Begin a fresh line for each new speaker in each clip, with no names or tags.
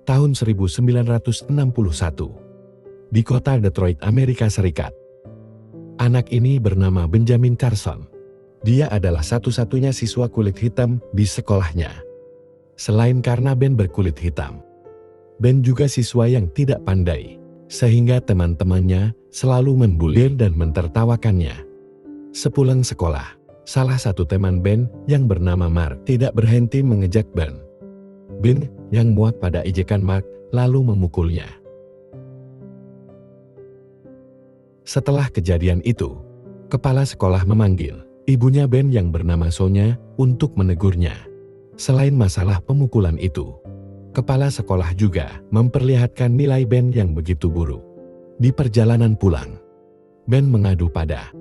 tahun 1961, di kota Detroit, Amerika Serikat. Anak ini bernama Benjamin Carson. Dia adalah satu-satunya siswa kulit hitam di sekolahnya. Selain karena Ben berkulit hitam, Ben juga siswa yang tidak pandai, sehingga teman-temannya selalu membuli dan mentertawakannya. Sepulang sekolah, salah satu teman Ben yang bernama Mark tidak berhenti mengejek Ben. Ben yang muak pada ejekan Mark lalu memukulnya. Setelah kejadian itu, kepala sekolah memanggil ibunya Ben yang bernama Sonya untuk menegurnya. Selain masalah pemukulan itu, kepala sekolah juga memperlihatkan nilai Ben yang begitu buruk. Di perjalanan pulang, Ben mengadu pada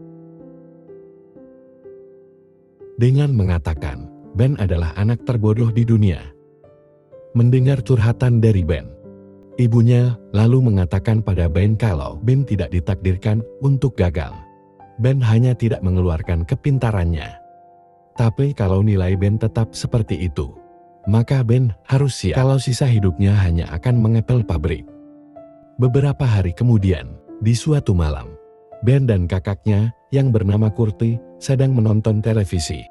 dengan mengatakan Ben adalah anak terbodoh di dunia. Mendengar curhatan dari Ben, ibunya lalu mengatakan pada Ben kalau Ben tidak ditakdirkan untuk gagal. Ben hanya tidak mengeluarkan kepintarannya. Tapi kalau nilai Ben tetap seperti itu, maka Ben harus siap kalau sisa hidupnya hanya akan mengepel pabrik. Beberapa hari kemudian, di suatu malam, Ben dan kakaknya yang bernama Kurti sedang menonton televisi.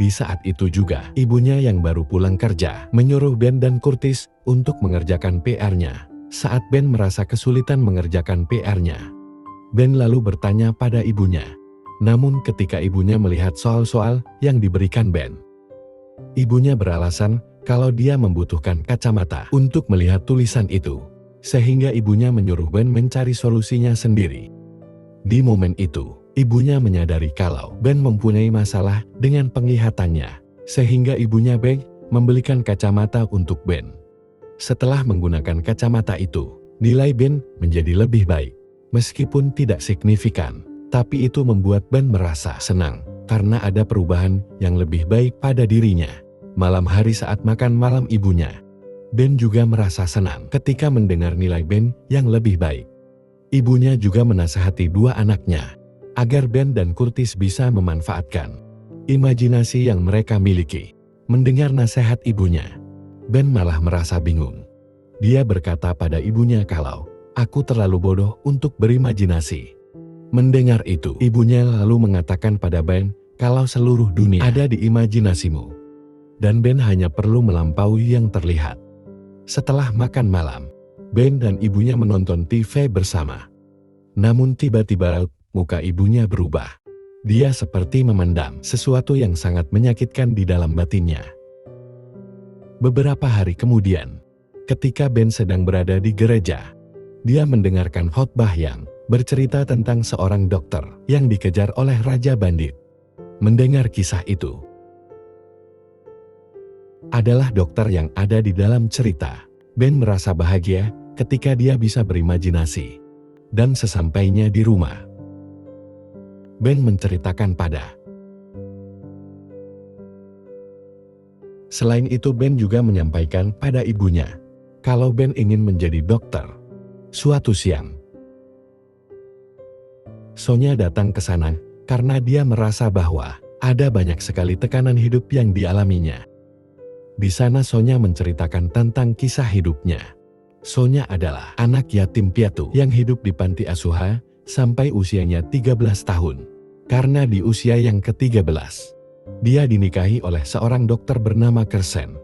Di saat itu juga, ibunya yang baru pulang kerja menyuruh Ben dan Curtis untuk mengerjakan PR-nya. Saat Ben merasa kesulitan mengerjakan PR-nya, Ben lalu bertanya pada ibunya. Namun ketika ibunya melihat soal-soal yang diberikan Ben, ibunya beralasan kalau dia membutuhkan kacamata untuk melihat tulisan itu, sehingga ibunya menyuruh Ben mencari solusinya sendiri. Di momen itu, ibunya menyadari kalau Ben mempunyai masalah dengan penglihatannya, sehingga ibunya Ben membelikan kacamata untuk Ben. Setelah menggunakan kacamata itu, nilai Ben menjadi lebih baik. Meskipun tidak signifikan, tapi itu membuat Ben merasa senang karena ada perubahan yang lebih baik pada dirinya. Malam hari saat makan malam ibunya, Ben juga merasa senang ketika mendengar nilai Ben yang lebih baik. Ibunya juga menasihati dua anaknya agar Ben dan Curtis bisa memanfaatkan imajinasi yang mereka miliki. Mendengar nasihat ibunya, Ben malah merasa bingung. Dia berkata pada ibunya kalau, "Aku terlalu bodoh untuk berimajinasi." Mendengar itu, ibunya lalu mengatakan pada Ben kalau seluruh dunia ada di imajinasimu, dan Ben hanya perlu melampaui yang terlihat. Setelah makan malam, Ben dan ibunya menonton TV bersama. Namun tiba-tiba muka ibunya berubah. Dia seperti memendam sesuatu yang sangat menyakitkan di dalam batinnya. Beberapa hari kemudian, ketika Ben sedang berada di gereja, dia mendengarkan khotbah yang bercerita tentang seorang dokter yang dikejar oleh Raja Bandit. Mendengar kisah itu adalah dokter yang ada di dalam cerita. Ben merasa bahagia ketika dia bisa berimajinasi. Dan sesampainya di rumah, Ben menceritakan pada. Selain itu Ben juga menyampaikan pada ibunya kalau Ben ingin menjadi dokter. Suatu siang, Sonya datang ke sana karena dia merasa bahwa ada banyak sekali tekanan hidup yang dialaminya. Di sana Sonya menceritakan tentang kisah hidupnya. Sonya adalah anak yatim piatu yang hidup di panti asuhan sampai usianya 13 tahun. Karena di usia yang ke-13, dia dinikahi oleh seorang dokter bernama Kersen.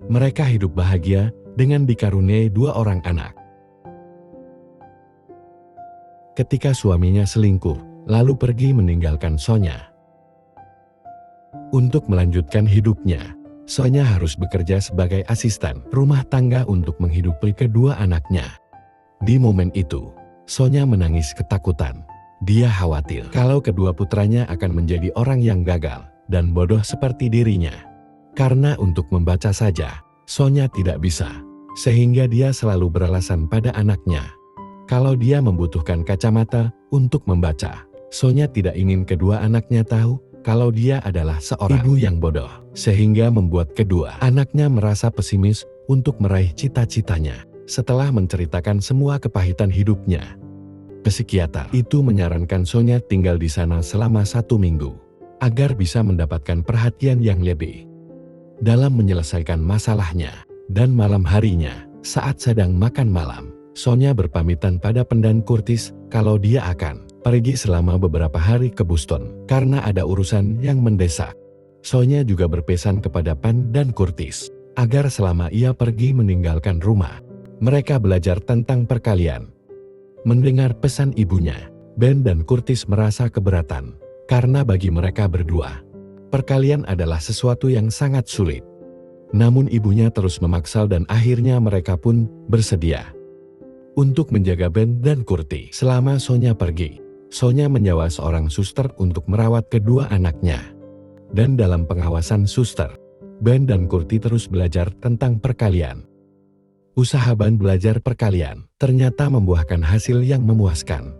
Mereka hidup bahagia dengan dikaruniai 2 orang anak. Ketika suaminya selingkuh, lalu pergi meninggalkan Sonya. Untuk melanjutkan hidupnya, Sonya harus bekerja sebagai asisten rumah tangga untuk menghidupi kedua anaknya. Di momen itu, Sonya menangis ketakutan. Dia khawatir kalau kedua putranya akan menjadi orang yang gagal dan bodoh seperti dirinya. Karena untuk membaca saja, Sonya tidak bisa, sehingga dia selalu beralasan pada anaknya kalau dia membutuhkan kacamata untuk membaca. Sonya tidak ingin kedua anaknya tahu kalau dia adalah seorang ibu yang bodoh, sehingga membuat kedua anaknya merasa pesimis untuk meraih cita-citanya. Setelah menceritakan semua kepahitan hidupnya, psikiater itu menyarankan Sonya tinggal di sana selama 1 minggu, agar bisa mendapatkan perhatian yang lebih. Dalam menyelesaikan masalahnya, Dan malam harinya, saat sedang makan malam, Sonya berpamitan pada Ben dan Curtis kalau dia akan pergi selama beberapa hari ke Boston karena ada urusan yang mendesak. Sonya juga berpesan kepada Ben dan Curtis agar selama ia pergi meninggalkan rumah, mereka belajar tentang perkalian. Mendengar pesan ibunya, Ben dan Curtis merasa keberatan karena bagi mereka berdua, perkalian adalah sesuatu yang sangat sulit. Namun ibunya terus memaksa dan akhirnya mereka pun bersedia untuk menjaga Ben dan Curtis selama Sonya pergi. Sonya menyewa seorang suster untuk merawat kedua anaknya. Dan dalam pengawasan suster, Ben dan Curtis terus belajar tentang perkalian. Usaha Ben belajar perkalian ternyata membuahkan hasil yang memuaskan.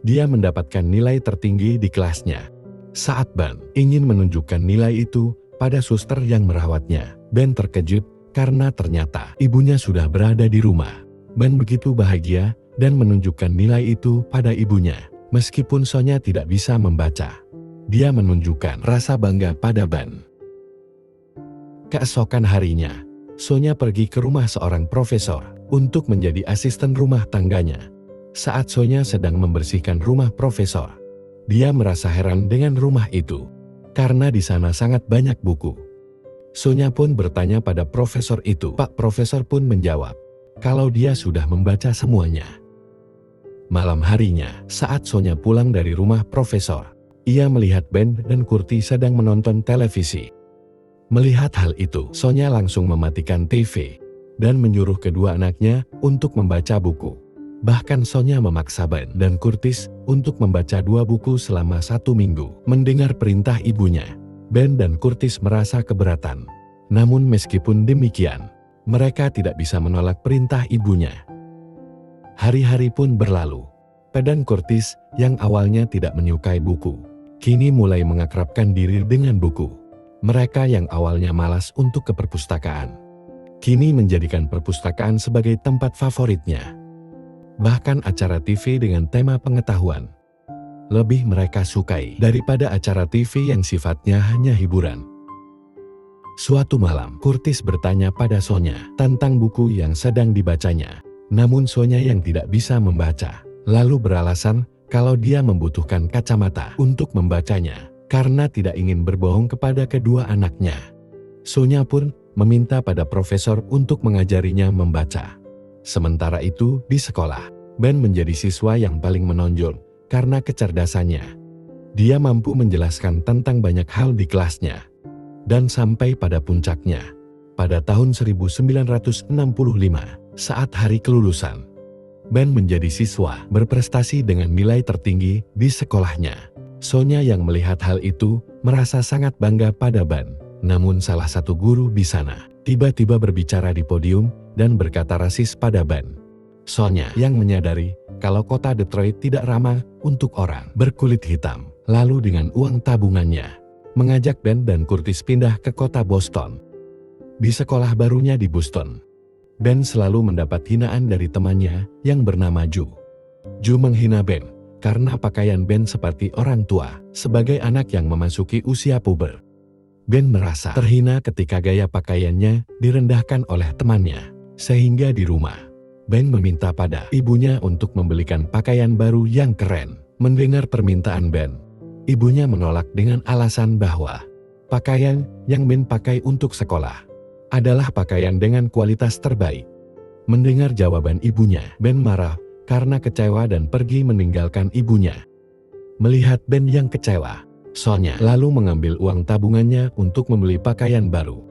Dia mendapatkan nilai tertinggi di kelasnya. Saat Ben ingin menunjukkan nilai itu pada suster yang merawatnya, Ben terkejut karena ternyata ibunya sudah berada di rumah. Ben begitu bahagia dan menunjukkan nilai itu pada ibunya. Meskipun Sonya tidak bisa membaca, dia menunjukkan rasa bangga pada Ben. Keesokan harinya, Sonya pergi ke rumah seorang profesor untuk menjadi asisten rumah tangganya. Saat Sonya sedang membersihkan rumah profesor, dia merasa heran dengan rumah itu karena di sana sangat banyak buku. Sonya pun bertanya pada profesor itu. Pak Profesor pun menjawab kalau dia sudah membaca semuanya. Malam harinya, saat Sonya pulang dari rumah profesor, ia melihat Ben dan Curtis sedang menonton televisi. Melihat hal itu, Sonya langsung mematikan TV dan menyuruh kedua anaknya untuk membaca buku. Bahkan Sonya memaksa Ben dan Curtis untuk membaca 2 buku selama 1 minggu. Mendengar perintah ibunya, Ben dan Curtis merasa keberatan. Namun meskipun demikian, mereka tidak bisa menolak perintah ibunya. Hari-hari pun berlalu. Ben dan Curtis yang awalnya tidak menyukai buku, kini mulai mengakrabkan diri dengan buku. Mereka yang awalnya malas untuk ke perpustakaan, kini menjadikan perpustakaan sebagai tempat favoritnya. Bahkan acara TV dengan tema pengetahuan lebih mereka sukai daripada acara TV yang sifatnya hanya hiburan. Suatu malam, Curtis bertanya pada Sonya tentang buku yang sedang dibacanya. Namun Sonya yang tidak bisa membaca, lalu beralasan kalau dia membutuhkan kacamata untuk membacanya karena tidak ingin berbohong kepada kedua anaknya. Sonya pun meminta pada profesor untuk mengajarinya membaca. Sementara itu, di sekolah, Ben menjadi siswa yang paling menonjol karena kecerdasannya. Dia mampu menjelaskan tentang banyak hal di kelasnya. Dan sampai pada puncaknya, pada tahun 1965, saat hari kelulusan, Ben menjadi siswa berprestasi dengan nilai tertinggi di sekolahnya. Sonya yang melihat hal itu merasa sangat bangga pada Ben. Namun salah satu guru di sana tiba-tiba berbicara di podium dan berkata rasis pada Ben. Sonya yang menyadari kalau kota Detroit tidak ramah untuk orang berkulit hitam, lalu dengan uang tabungannya mengajak Ben dan Curtis pindah ke kota Boston. Di sekolah barunya di Boston, Ben selalu mendapat hinaan dari temannya yang bernama Joe. Joe menghina Ben karena pakaian Ben seperti orang tua sebagai anak yang memasuki usia puber. Ben merasa terhina ketika gaya pakaiannya direndahkan oleh temannya. Sehingga di rumah, Ben meminta pada ibunya untuk membelikan pakaian baru yang keren. Mendengar permintaan Ben, ibunya menolak dengan alasan bahwa pakaian yang Ben pakai untuk sekolah adalah pakaian dengan kualitas terbaik. Mendengar jawaban ibunya, Ben marah karena kecewa dan pergi meninggalkan ibunya. Melihat Ben yang kecewa, Sonya lalu mengambil uang tabungannya untuk membeli pakaian baru.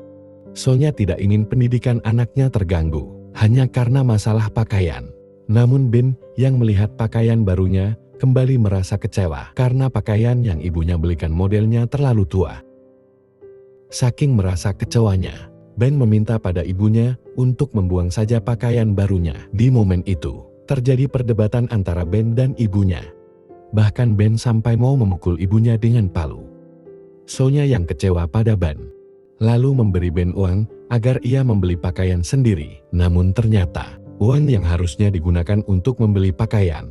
Sonya tidak ingin pendidikan anaknya terganggu hanya karena masalah pakaian. Namun Ben yang melihat pakaian barunya kembali merasa kecewa karena pakaian yang ibunya belikan modelnya terlalu tua. Saking merasa kecewanya, Ben meminta pada ibunya untuk membuang saja pakaian barunya. Di momen itu, terjadi perdebatan antara Ben dan ibunya. Bahkan Ben sampai mau memukul ibunya dengan palu. Sonya yang kecewa pada Ben, lalu memberi Ben uang agar ia membeli pakaian sendiri. Namun ternyata, uang yang harusnya digunakan untuk membeli pakaian,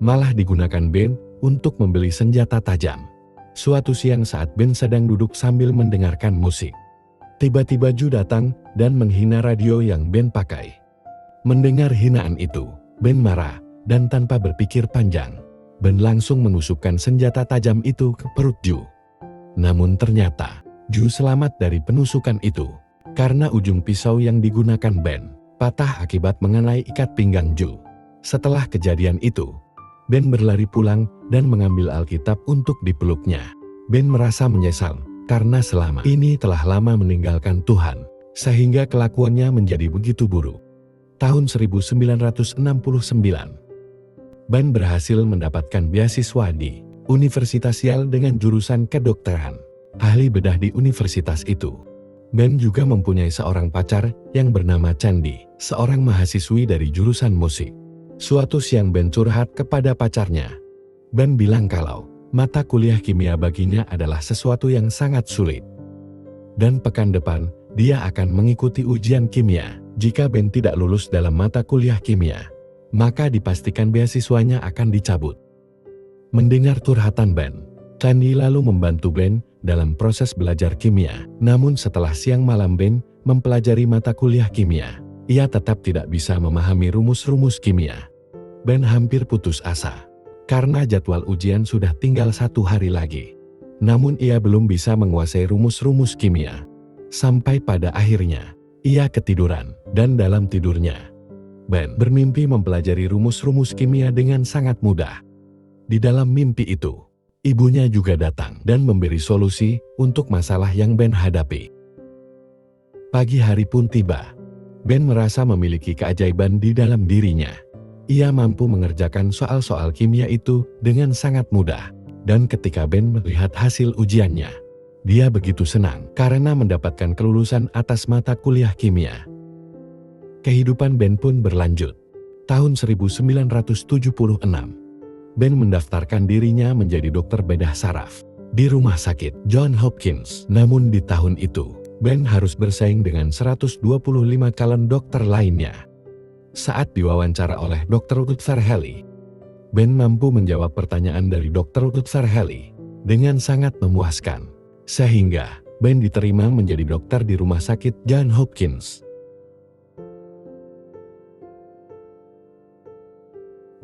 malah digunakan Ben untuk membeli senjata tajam. Suatu siang saat Ben sedang duduk sambil mendengarkan musik, Tiba-tiba Ju datang dan menghina radio yang Ben pakai. Mendengar hinaan itu, Ben marah dan tanpa berpikir panjang, Ben langsung menusukkan senjata tajam itu ke perut Ju. Namun ternyata, Ju selamat dari penusukan itu, karena ujung pisau yang digunakan Ben patah akibat mengenai ikat pinggang Ju. Setelah kejadian itu, Ben berlari pulang dan mengambil Alkitab untuk dipeluknya. Ben merasa menyesal karena selama ini telah lama meninggalkan Tuhan, sehingga kelakuannya menjadi begitu buruk. Tahun 1969, Ben berhasil mendapatkan beasiswa di Universitas Yale dengan jurusan kedokteran, ahli bedah di universitas itu. Ben juga mempunyai seorang pacar yang bernama Candy, seorang mahasiswi dari jurusan musik. Suatu siang Ben curhat kepada pacarnya. Ben bilang kalau mata kuliah kimia baginya adalah sesuatu yang sangat sulit. Dan pekan depan, dia akan mengikuti ujian kimia. Jika Ben tidak lulus dalam mata kuliah kimia, maka dipastikan beasiswanya akan dicabut. Mendengar curhatan Ben, Candy lalu membantu Ben dalam proses belajar kimia. Namun setelah siang malam Ben mempelajari mata kuliah kimia, ia tetap tidak bisa memahami rumus-rumus kimia. Ben hampir putus asa, karena jadwal ujian sudah tinggal 1 hari lagi. Namun ia belum bisa menguasai rumus-rumus kimia. Sampai pada akhirnya, ia ketiduran, dan dalam tidurnya, Ben bermimpi mempelajari rumus-rumus kimia dengan sangat mudah. Di dalam mimpi itu, ibunya juga datang dan memberi solusi untuk masalah yang Ben hadapi. Pagi hari pun tiba. Ben merasa memiliki keajaiban di dalam dirinya. Ia mampu mengerjakan soal-soal kimia itu dengan sangat mudah. Dan ketika Ben melihat hasil ujiannya, dia begitu senang karena mendapatkan kelulusan atas mata kuliah kimia. Kehidupan Ben pun berlanjut. Tahun 1976, Ben mendaftarkan dirinya menjadi dokter bedah saraf di rumah sakit Johns Hopkins. Namun di tahun itu, Ben harus bersaing dengan 125 calon dokter lainnya. Saat diwawancara oleh Dr. Uther Haley, Ben mampu menjawab pertanyaan dari Dr. Uther Haley dengan sangat memuaskan, sehingga Ben diterima menjadi dokter di rumah sakit Johns Hopkins.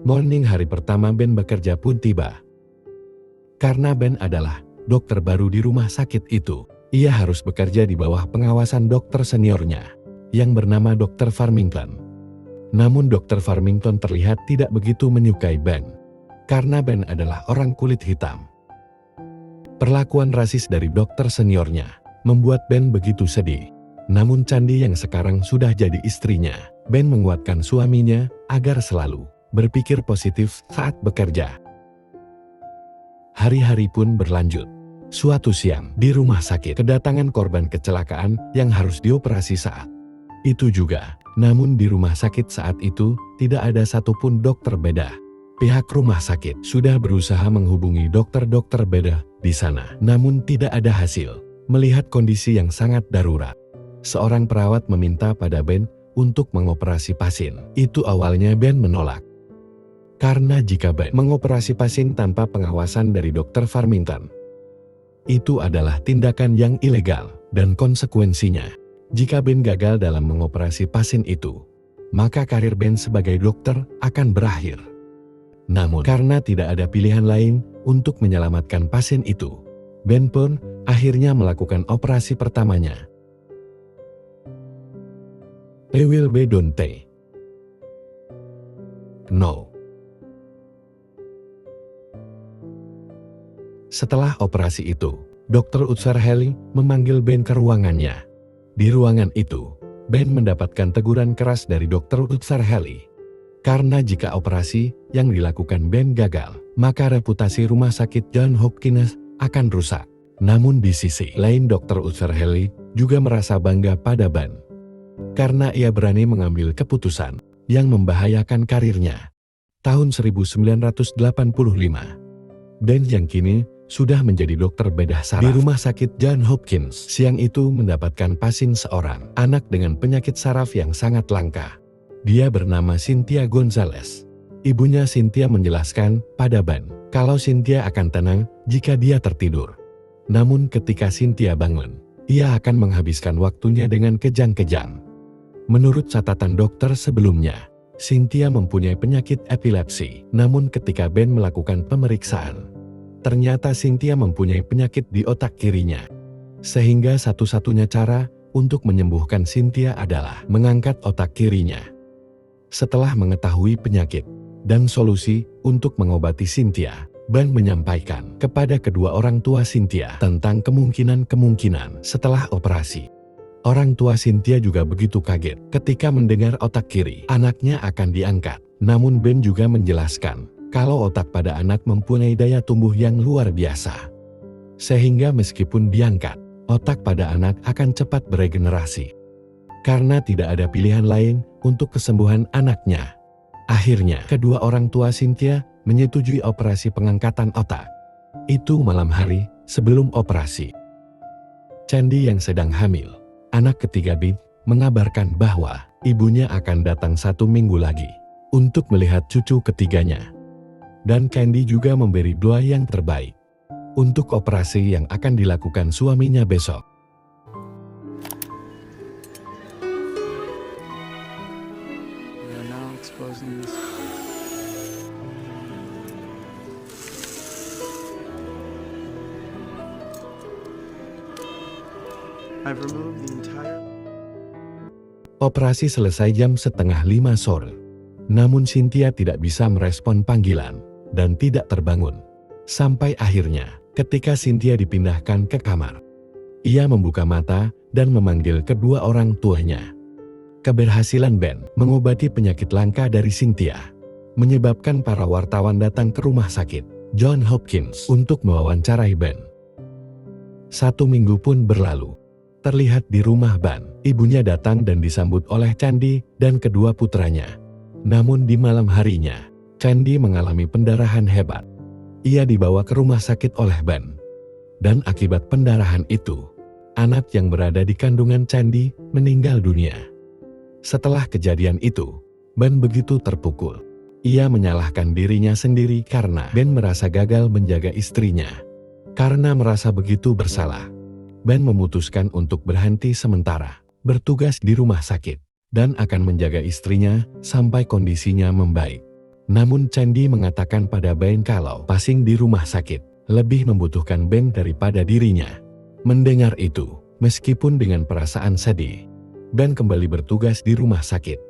Morning hari pertama Ben bekerja pun tiba. Karena Ben adalah dokter baru di rumah sakit itu, ia harus bekerja di bawah pengawasan dokter seniornya, yang bernama Dr. Farmington. Namun Dr. Farmington terlihat tidak begitu menyukai Ben, karena Ben adalah orang kulit hitam. Perlakuan rasis dari dokter seniornya membuat Ben begitu sedih. Namun Candy yang sekarang sudah jadi istrinya, Ben menguatkan suaminya agar selalu berpikir positif saat bekerja. Hari-hari pun berlanjut. Suatu siang di rumah sakit kedatangan korban kecelakaan yang harus dioperasi saat itu juga. Namun di rumah sakit saat itu tidak ada satupun dokter bedah. Pihak rumah sakit sudah berusaha menghubungi dokter-dokter bedah di sana, namun tidak ada hasil. Melihat kondisi yang sangat darurat, seorang perawat meminta pada Ben untuk mengoperasi pasien. Itu awalnya Ben menolak. Karena jika Ben mengoperasi pasien tanpa pengawasan dari Dr. Farmington, itu adalah tindakan yang ilegal dan konsekuensinya. Jika Ben gagal dalam mengoperasi pasien itu, maka karir Ben sebagai dokter akan berakhir. Namun karena tidak ada pilihan lain untuk menyelamatkan pasien itu, Ben pun akhirnya melakukan operasi pertamanya. I will be Dante. No. Setelah operasi itu, Dr. Uther Haley memanggil Ben ke ruangannya. Di ruangan itu, Ben mendapatkan teguran keras dari Dr. Uther Haley. Karena jika operasi yang dilakukan Ben gagal, maka reputasi rumah sakit Johns Hopkins akan rusak. Namun di sisi lain Dr. Uther Haley juga merasa bangga pada Ben. Karena ia berani mengambil keputusan yang membahayakan karirnya. Tahun 1985, Ben yang kini sudah menjadi dokter bedah saraf di rumah sakit Johns Hopkins. Siang itu mendapatkan pasien seorang anak dengan penyakit saraf yang sangat langka. Dia bernama Cynthia Gonzalez. Ibunya Cynthia menjelaskan pada Ben kalau Cynthia akan tenang jika dia tertidur. Namun ketika Cynthia bangun, ia akan menghabiskan waktunya dengan kejang-kejang. Menurut catatan dokter sebelumnya, Cynthia mempunyai penyakit epilepsi. Namun ketika Ben melakukan pemeriksaan, ternyata Cynthia mempunyai penyakit di otak kirinya. Sehingga satu-satunya cara untuk menyembuhkan Cynthia adalah mengangkat otak kirinya. Setelah mengetahui penyakit dan solusi untuk mengobati Cynthia, Ben menyampaikan kepada kedua orang tua Cynthia tentang kemungkinan-kemungkinan setelah operasi. Orang tua Cynthia juga begitu kaget ketika mendengar otak kiri anaknya akan diangkat. Namun Ben juga menjelaskan kalau otak pada anak mempunyai daya tumbuh yang luar biasa. Sehingga meskipun diangkat, otak pada anak akan cepat beregenerasi. Karena tidak ada pilihan lain untuk kesembuhan anaknya. Akhirnya, kedua orang tua Cynthia menyetujui operasi pengangkatan otak. Itu malam hari sebelum operasi. Candy yang sedang hamil, anak ketiga Ben, mengabarkan bahwa ibunya akan datang 1 minggu lagi untuk melihat cucu ketiganya. Dan Candy juga memberi doa yang terbaik untuk operasi yang akan dilakukan suaminya besok.
We are now exposing this. I've removed the entire.
Operasi selesai jam 4:30 sore. Namun Cynthia tidak bisa merespon panggilan dan tidak terbangun. Sampai akhirnya, ketika Cynthia dipindahkan ke kamar, ia membuka mata dan memanggil kedua orang tuanya. Keberhasilan Ben mengobati penyakit langka dari Cynthia menyebabkan para wartawan datang ke rumah sakit Johns Hopkins untuk mewawancarai Ben. 1 minggu pun berlalu. Terlihat di rumah Ben, ibunya datang dan disambut oleh Candy dan kedua putranya. Namun di malam harinya, Candy mengalami pendarahan hebat. Ia dibawa ke rumah sakit oleh Ben. Dan akibat pendarahan itu, anak yang berada di kandungan Candy meninggal dunia. Setelah kejadian itu, Ben begitu terpukul. Ia menyalahkan dirinya sendiri karena Ben merasa gagal menjaga istrinya. Karena merasa begitu bersalah, Ben memutuskan untuk berhenti sementara, bertugas di rumah sakit, dan akan menjaga istrinya sampai kondisinya membaik. Namun Candy mengatakan pada Ben kalau pasien di rumah sakit lebih membutuhkan Ben daripada dirinya. Mendengar itu, meskipun dengan perasaan sedih, Ben kembali bertugas di rumah sakit.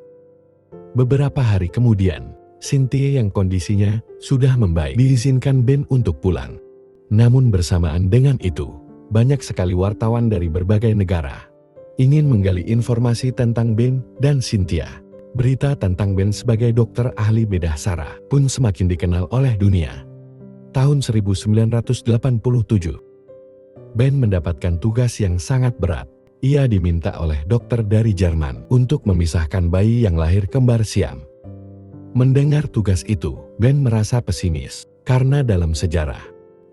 Beberapa hari kemudian, Cynthia yang kondisinya sudah membaik diizinkan Ben untuk pulang. Namun bersamaan dengan itu, banyak sekali wartawan dari berbagai negara ingin menggali informasi tentang Ben dan Cynthia. Berita tentang Ben sebagai dokter ahli bedah saraf pun semakin dikenal oleh dunia. Tahun 1987, Ben mendapatkan tugas yang sangat berat. Ia diminta oleh dokter dari Jerman untuk memisahkan bayi yang lahir kembar siam. Mendengar tugas itu, Ben merasa pesimis karena dalam sejarah,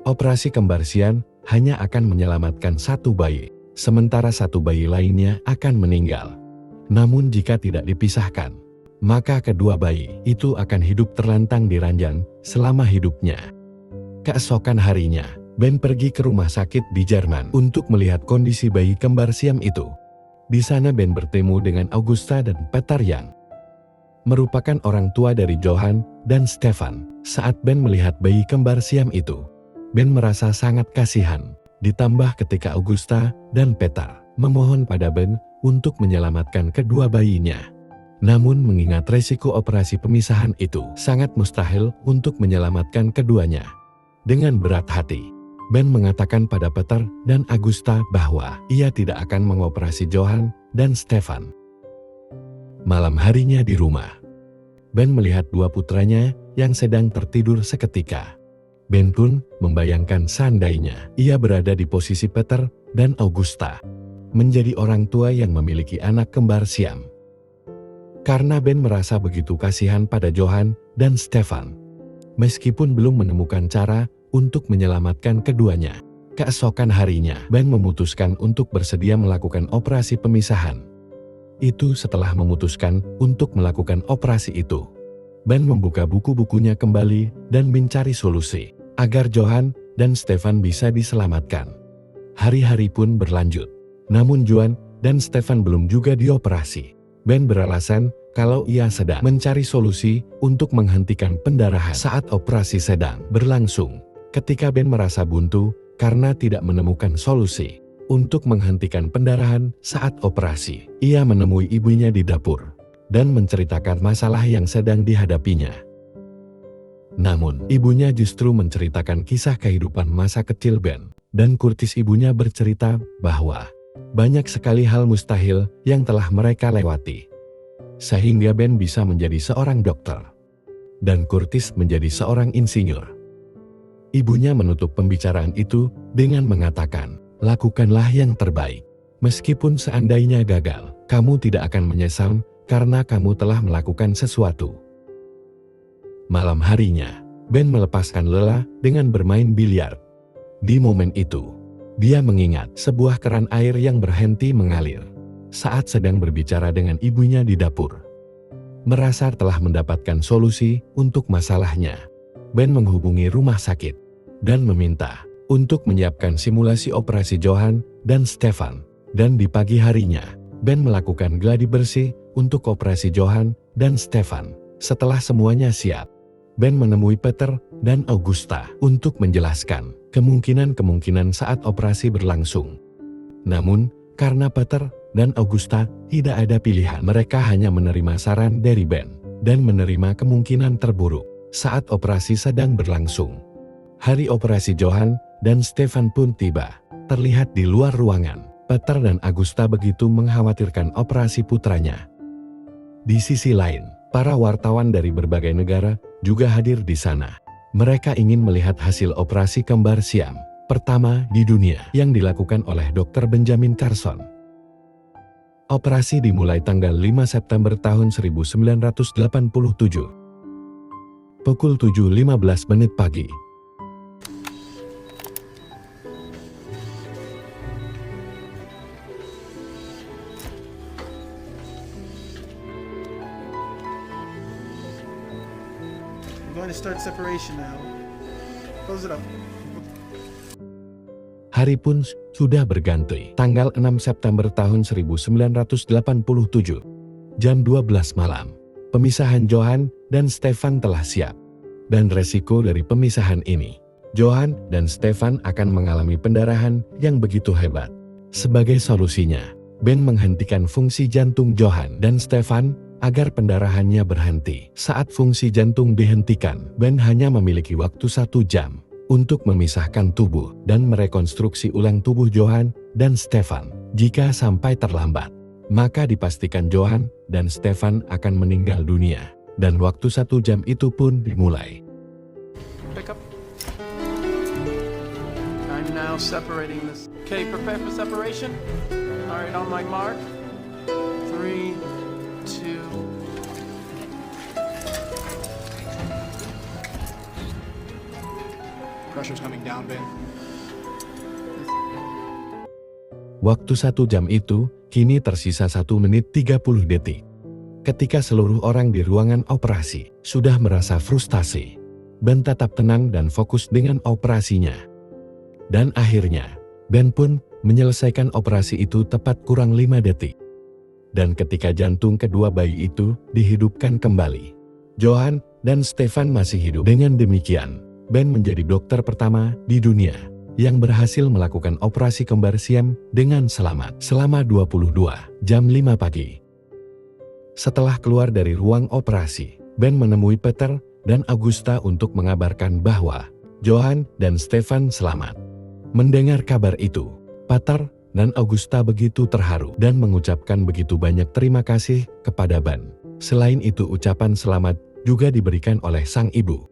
operasi kembar siam hanya akan menyelamatkan 1 bayi, sementara 1 bayi lainnya akan meninggal. Namun jika tidak dipisahkan, maka kedua bayi itu akan hidup terlantang di ranjang selama hidupnya. Keesokan harinya, Ben pergi ke rumah sakit di Jerman untuk melihat kondisi bayi kembar siam itu. Di sana Ben bertemu dengan Augusta dan Peter yang merupakan orang tua dari Johan dan Stefan. Saat Ben melihat bayi kembar siam itu, Ben merasa sangat kasihan, ditambah ketika Augusta dan Peter memohon pada Ben untuk menyelamatkan kedua bayinya. Namun mengingat resiko operasi pemisahan itu sangat mustahil untuk menyelamatkan keduanya. Dengan berat hati, Ben mengatakan pada Peter dan Augusta bahwa ia tidak akan mengoperasi Johan dan Stefan. Malam harinya di rumah, Ben melihat 2 putranya yang sedang tertidur seketika. Ben pun membayangkan seandainya ia berada di posisi Peter dan Augusta, menjadi orang tua yang memiliki anak kembar siam. Karena Ben merasa begitu kasihan pada Johan dan Stefan, meskipun belum menemukan cara untuk menyelamatkan keduanya. Keesokan harinya, Ben memutuskan untuk bersedia melakukan operasi pemisahan. Itu setelah memutuskan untuk melakukan operasi itu, Ben membuka buku-bukunya kembali dan mencari solusi agar Johan dan Stefan bisa diselamatkan. Hari-hari pun berlanjut. Namun Johan dan Stefan belum juga dioperasi. Ben beralasan kalau ia sedang mencari solusi untuk menghentikan pendarahan saat operasi sedang berlangsung. Ketika Ben merasa buntu karena tidak menemukan solusi untuk menghentikan pendarahan saat operasi, ia menemui ibunya di dapur dan menceritakan masalah yang sedang dihadapinya. Namun, ibunya justru menceritakan kisah kehidupan masa kecil Ben, dan Curtis ibunya bercerita bahwa banyak sekali hal mustahil yang telah mereka lewati, sehingga Ben bisa menjadi seorang dokter, dan Curtis menjadi seorang insinyur. Ibunya menutup pembicaraan itu dengan mengatakan, lakukanlah yang terbaik. Meskipun seandainya gagal, kamu tidak akan menyesal karena kamu telah melakukan sesuatu. Malam harinya, Ben melepaskan lelah dengan bermain biliar. Di momen itu, dia mengingat sebuah keran air yang berhenti mengalir saat sedang berbicara dengan ibunya di dapur. Merasa telah mendapatkan solusi untuk masalahnya, Ben menghubungi rumah sakit dan meminta untuk menyiapkan simulasi operasi Johan dan Stefan. Dan di pagi harinya, Ben melakukan gladi bersih untuk operasi Johan dan Stefan. Setelah semuanya siap, Ben menemui Peter dan Augusta untuk menjelaskan kemungkinan-kemungkinan saat operasi berlangsung. Namun, karena Peter dan Augusta tidak ada pilihan, mereka hanya menerima saran dari Ben dan menerima kemungkinan terburuk saat operasi sedang berlangsung. Hari operasi Johan dan Stefan pun tiba. Terlihat di luar ruangan, Peter dan Augusta begitu mengkhawatirkan operasi putranya. Di sisi lain, para wartawan dari berbagai negara juga hadir di sana. Mereka ingin melihat hasil operasi kembar siam pertama di dunia yang dilakukan oleh Dr. Benjamin Carson. Operasi dimulai tanggal 5 September tahun 1987. Pukul 7.15 menit pagi.
Going to start separation now. Close it up.
Hari pun sudah berganti. Tanggal 6 September tahun 1987. Jam 12 malam. Pemisahan Johan dan Stefan telah siap. Dan resiko dari pemisahan ini, Johan dan Stefan akan mengalami pendarahan yang begitu hebat. Sebagai solusinya, Ben menghentikan fungsi jantung Johan dan Stefan agar pendarahannya berhenti. Saat fungsi jantung dihentikan, Ben hanya memiliki waktu 1 jam untuk memisahkan tubuh dan merekonstruksi ulang tubuh Johan dan Stefan. Jika sampai terlambat, maka dipastikan Johan dan Stefan akan meninggal dunia. Dan waktu 1 jam itu pun dimulai.
Pick up. I'm now separating this. Okay, prepare for separation. All right, on my mark. 3, 2.
Pressure's coming down, Ben.
Waktu 1 jam itu, kini tersisa 1 menit 30 detik. Ketika seluruh orang di ruangan operasi sudah merasa frustasi, Ben tetap tenang dan fokus dengan operasinya. Dan akhirnya, Ben pun menyelesaikan operasi itu tepat kurang 5 detik. Dan ketika jantung kedua bayi itu dihidupkan kembali, Johan dan Stefan masih hidup. Dengan demikian, Ben menjadi dokter pertama di dunia yang berhasil melakukan operasi kembar siam dengan selamat selama 22 jam 5 pagi. Setelah keluar dari ruang operasi, Ben menemui Peter dan Augusta untuk mengabarkan bahwa Johan dan Stefan selamat. Mendengar kabar itu, Peter dan Augusta begitu terharu dan mengucapkan begitu banyak terima kasih kepada Ben. Selain itu, ucapan selamat juga diberikan oleh sang ibu.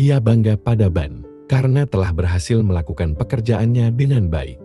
Ia bangga pada Ben karena telah berhasil melakukan pekerjaannya dengan baik.